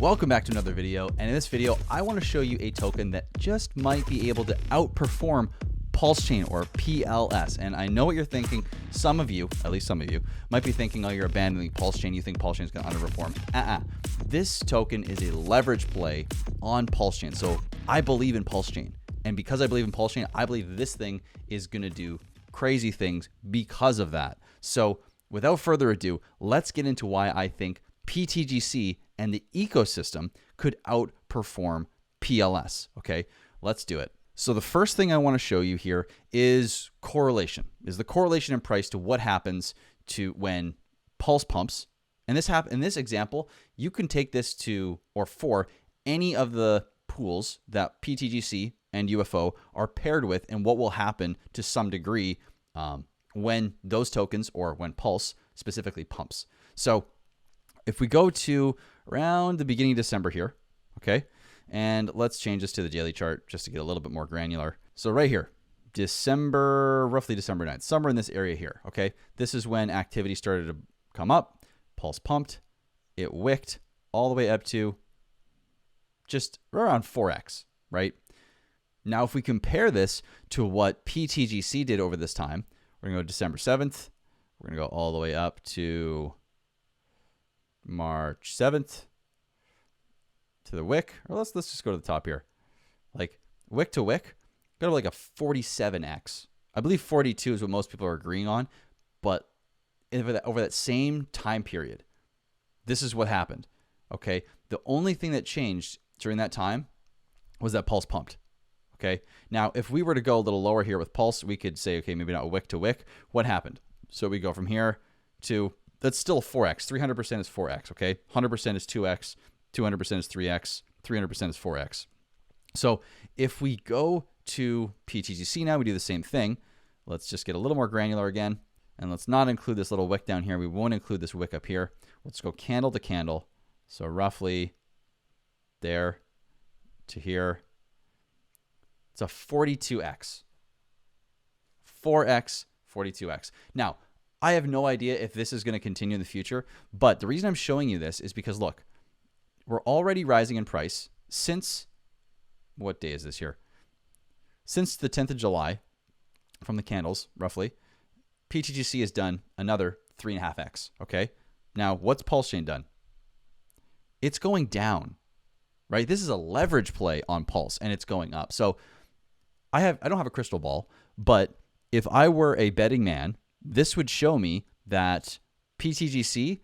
Welcome back to another video, and in this video I want to show you a token that just might be able to outperform PULSECHAIN or PLS. And I know what you're thinking. Some of you, at least some of you, might be thinking, oh, you're abandoning PULSECHAIN. You think PULSECHAIN is going to underperform. This token is a leverage play on PULSECHAIN. So I believe in PULSECHAIN. And because I believe in PULSECHAIN, I believe this thing is going to do crazy things because of that. So without further ado, let's get into why I think PTGC and the ecosystem could outperform PLS. Okay, let's do it. So the first thing I want to show you here is correlation. Is the correlation in price to what happens to when Pulse pumps. And in this example, you can take this to or for any of the pools that PTGC and UFO are paired with, and what will happen to some degree when those tokens or when Pulse specifically pumps. So if we go to around the beginning of December here, okay, and let's change this to the daily chart just to get a little bit more granular. So right here, roughly December 9th, somewhere in this area here, okay, this is when activity started to come up, Pulse pumped, it wicked all the way up to just around 4x, right? Now, if we compare this to what PTGC did over this time, we're going to go December 7th, we're going to go all the way up to March 7th to the wick, or let's just go to the top here. Like wick to wick, got like a 47x. I believe 42 is what most people are agreeing on, but over that same time period, this is what happened. Okay, the only thing that changed during that time was that Pulse pumped. Okay, now if we were to go a little lower here with Pulse, we could say, okay, maybe not wick to wick. What happened? So we go from here to, that's still 4x. 300% is 4x, okay? 100% is 2x, 200% is 3x, 300% is 4x. So if we go to PTGC now, we do the same thing. Let's just get a little more granular again, and let's not include this little wick down here. We won't include this wick up here. Let's go candle to candle. So roughly there to here. It's a 42x. 4x, 42x. Now, I have no idea if this is going to continue in the future, but the reason I'm showing you this is because, look, we're already rising in price since, what day is this here? Since the 10th of July, from the candles, roughly, PTGC has done another 3.5x, okay? Now, what's PulseChain done? It's going down, right? This is a leverage play on Pulse, and it's going up. So I don't have a crystal ball, but if I were a betting man, this would show me that PTGC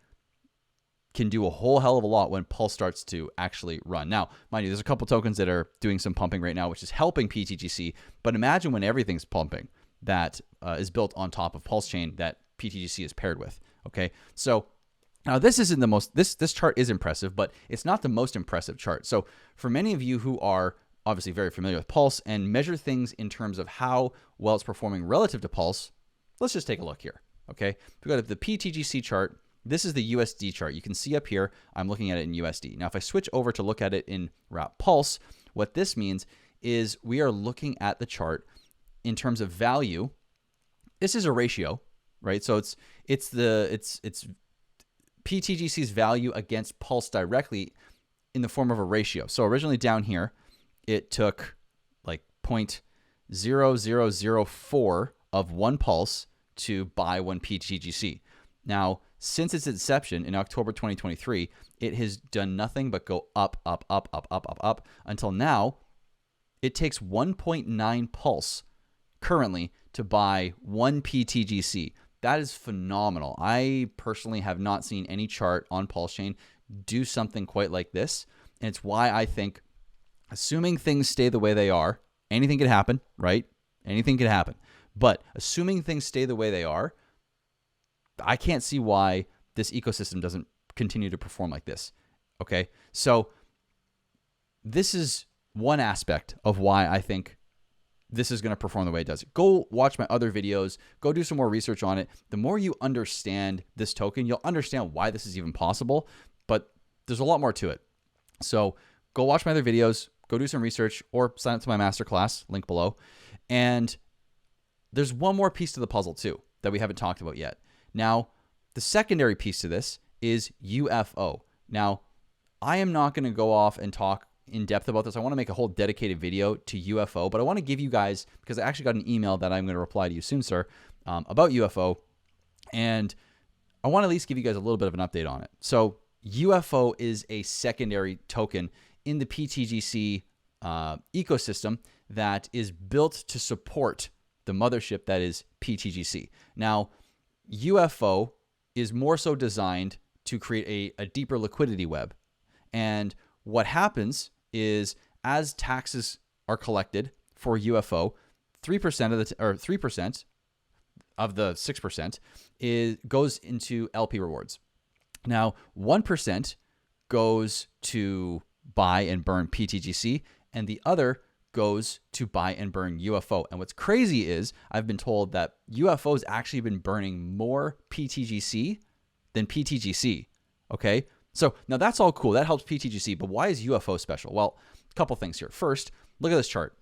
can do a whole hell of a lot when Pulse starts to actually run. Now, mind you, there's a couple tokens that are doing some pumping right now, which is helping PTGC. But imagine when everything's pumping that is built on top of PulseChain that PTGC is paired with. Okay, so now this isn't the most. This chart is impressive, but it's not the most impressive chart. So for many of you who are obviously very familiar with Pulse and measure things in terms of how well it's performing relative to Pulse, let's just take a look here, okay? If we go to the PTGC chart, this is the USD chart. You can see up here, I'm looking at it in USD. Now, if I switch over to look at it in Pulse, what this means is we are looking at the chart in terms of value. This is a ratio, right? So it's PTGC's value against Pulse directly in the form of a ratio. So originally down here, it took like 0.0004 of one Pulse to buy one PTGC. Now, since its inception in October 2023, it has done nothing but go up, up, up, up, up, up, up, until now. It takes 1.9 Pulse currently to buy one PTGC. That is phenomenal. I personally have not seen any chart on PulseChain do something quite like this. And it's why I think, assuming things stay the way they are, anything could happen, right? Anything could happen. But assuming things stay the way they are, I can't see why this ecosystem doesn't continue to perform like this, okay? So this is one aspect of why I think this is going to perform the way it does. Go watch my other videos. Go do some more research on it. The more you understand this token, you'll understand why this is even possible, but there's a lot more to it. So go watch my other videos, go do some research, or sign up to my masterclass, link below. And there's one more piece to the puzzle too that we haven't talked about yet. Now, the secondary piece to this is UFO. Now, I am not going to go off and talk in depth about this. I want to make a whole dedicated video to UFO, but I want to give you guys, because I actually got an email that I'm going to reply to you soon, sir, about UFO, and I want to at least give you guys a little bit of an update on it. So UFO is a secondary token in the PTGC ecosystem that is built to support the mothership that is PTGC. Now, UFO is more so designed to create a deeper liquidity web. And what happens is, as taxes are collected for UFO, 3% of the 6% goes into LP rewards. Now, 1% goes to buy and burn PTGC, and the other goes to buy and burn UFO. And what's crazy is, I've been told that UFO has actually been burning more PTGC than PTGC. Okay? So now that's all cool. That helps PTGC, but why is UFO special? Well, a couple things here. First, look at this chart.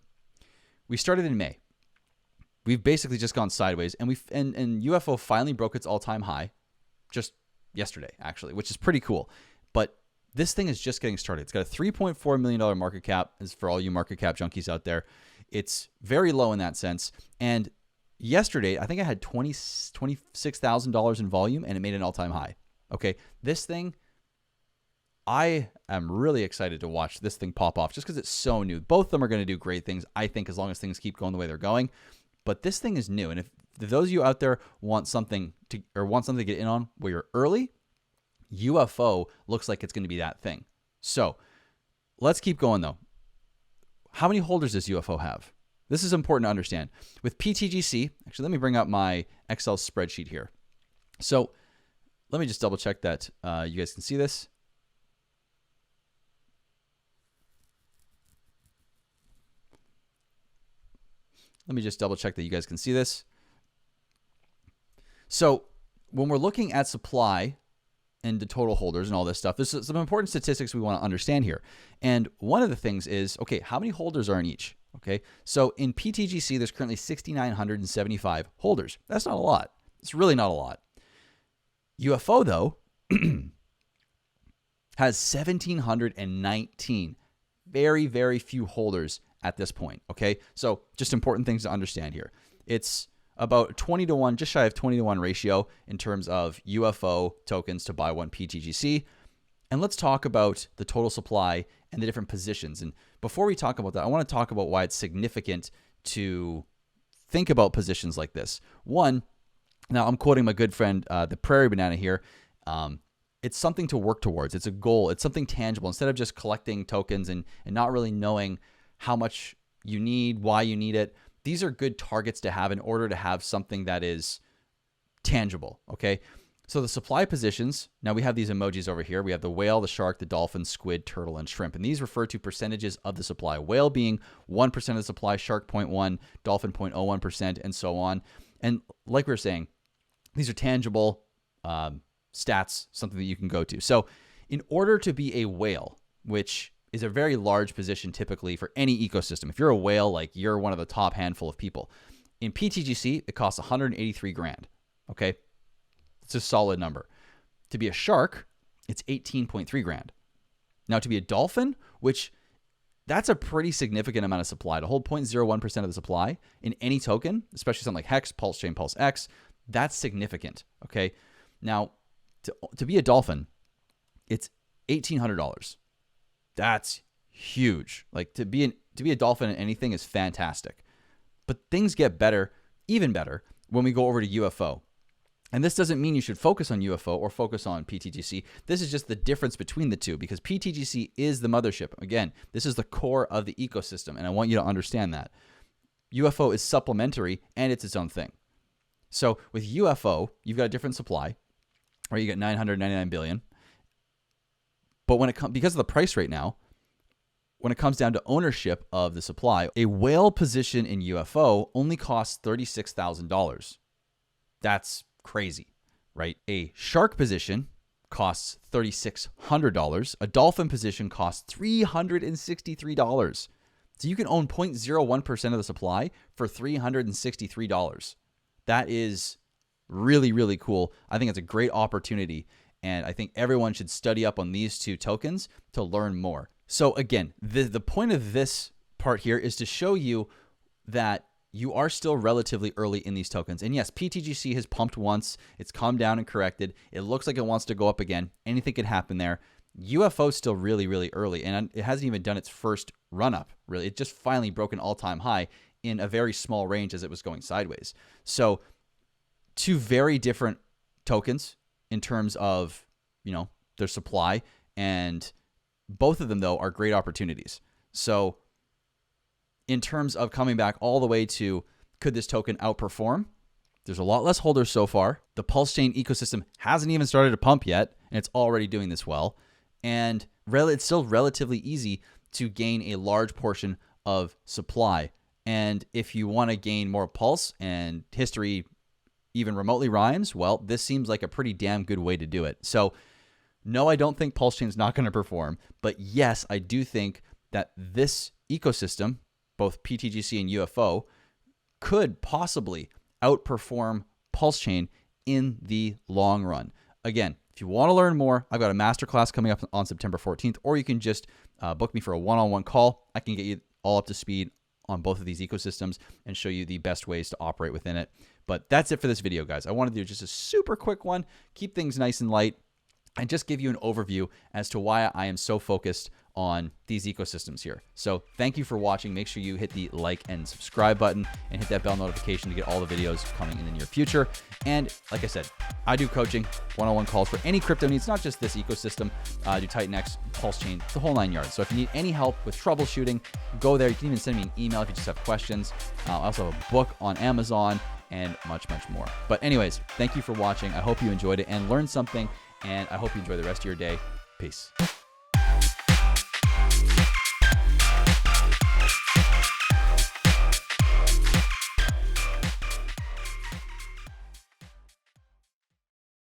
We started in May. We've basically just gone sideways, and UFO finally broke its all-time high just yesterday, actually, which is pretty cool. But this thing is just getting started. It's got a $3.4 million market cap, is for all you market cap junkies out there. It's very low in that sense. And yesterday, I think I had $26,000 in volume, and it made an all-time high. Okay, this thing, I am really excited to watch this thing pop off just because it's so new. Both of them are going to do great things, I think, as long as things keep going the way they're going. But this thing is new, and if those of you out there want something to get in on where you're early, UFO looks like it's going to be that thing. So let's keep going though. How many holders does UFO have? This is important to understand. With PTGC, actually, let me bring up my Excel spreadsheet here. So let me just double check that you guys can see this. Let me just double check that you guys can see this. So when we're looking at supply and the total holders and all this stuff, there's some important statistics we want to understand here. And one of the things is, okay, how many holders are in each? Okay, so in PTGC, there's currently 6,975 holders. That's not a lot. It's really not a lot. UFO, though, has 1,719. Very, very few holders at this point, okay? So just important things to understand here. It's about 20 to 1, just shy of 20 to 1 ratio in terms of UFO tokens to buy one PTGC. And let's talk about the total supply and the different positions. And before we talk about that, I want to talk about why it's significant to think about positions like this. One, now I'm quoting my good friend, the Prairie Banana here. It's something to work towards. It's a goal. It's something tangible. Instead of just collecting tokens and not really knowing how much you need, why you need it, these are good targets to have in order to have something that is tangible, okay? So the supply positions, now we have these emojis over here. We have the whale, the shark, the dolphin, squid, turtle, and shrimp. And these refer to percentages of the supply. Whale being 1% of the supply, shark 0.1, dolphin 0.01%, and so on. And like we were saying, these are tangible stats, something that you can go to. So in order to be a whale, which is a very large position typically for any ecosystem, if you're a whale, like you're one of the top handful of people. In PTGC, it costs 183 grand, okay? It's a solid number. To be a shark, it's 18.3 grand. Now to be a dolphin, which that's a pretty significant amount of supply. To hold 0.01% of the supply in any token, especially something like Hex, PulseChain, PulseX, that's significant, okay? Now, to be a dolphin, it's $1,800. That's huge. Like to be a dolphin in anything is fantastic. But things get better, even better, when we go over to UFO. And this doesn't mean you should focus on UFO or focus on PTGC. This is just the difference between the two, because PTGC is the mothership. Again, this is the core of the ecosystem, and I want you to understand that. UFO is supplementary, and it's its own thing. So with UFO, you've got a different supply, right? You got 999 billion. But when it comes, because of the price right now, when it comes down to ownership of the supply, a whale position in UFO only costs $36,000. That's crazy, right? A shark position costs $3,600. A dolphin position costs $363. So you can own 0.01% of the supply for $363. That is really, really cool. I think it's a great opportunity. And I think everyone should study up on these two tokens to learn more. So again, the point of this part here is to show you that you are still relatively early in these tokens. And yes, PTGC has pumped once. It's calmed down and corrected. It looks like it wants to go up again. Anything could happen there. UFO is still really, really early, and it hasn't even done its first run up, really. It just finally broke an all-time high in a very small range as it was going sideways. So two very different tokens in terms of, their supply, and both of them, though, are great opportunities. So in terms of coming back all the way to, could this token outperform? There's a lot less holders so far. The PulseChain ecosystem hasn't even started to pump yet, and it's already doing this well. And it's still relatively easy to gain a large portion of supply. And if you want to gain more pulse and history even remotely rhymes, well, this seems like a pretty damn good way to do it. So no, I don't think PulseChain is not going to perform. But yes, I do think that this ecosystem, both PTGC and UFO, could possibly outperform PulseChain in the long run. Again, if you want to learn more, I've got a masterclass coming up on September 14th, or you can just book me for a one-on-one call. I can get you all up to speed on both of these ecosystems and show you the best ways to operate within it. But that's it for this video, guys. I wanted to do just a super quick one, keep things nice and light, and just give you an overview as to why I am so focused on these ecosystems here. So thank you for watching. Make sure you hit the like and subscribe button and hit that bell notification to get all the videos coming in the near future. And like I said, I do coaching, one-on-one calls for any crypto needs, not just this ecosystem. I do Titanx, PulseChain, the whole 9 yards. So if you need any help with troubleshooting, go there. You can even send me an email if you just have questions. I also have a book on Amazon and much, much more. But anyways, thank you for watching. I hope you enjoyed it and learned something, and I hope you enjoy the rest of your day. Peace.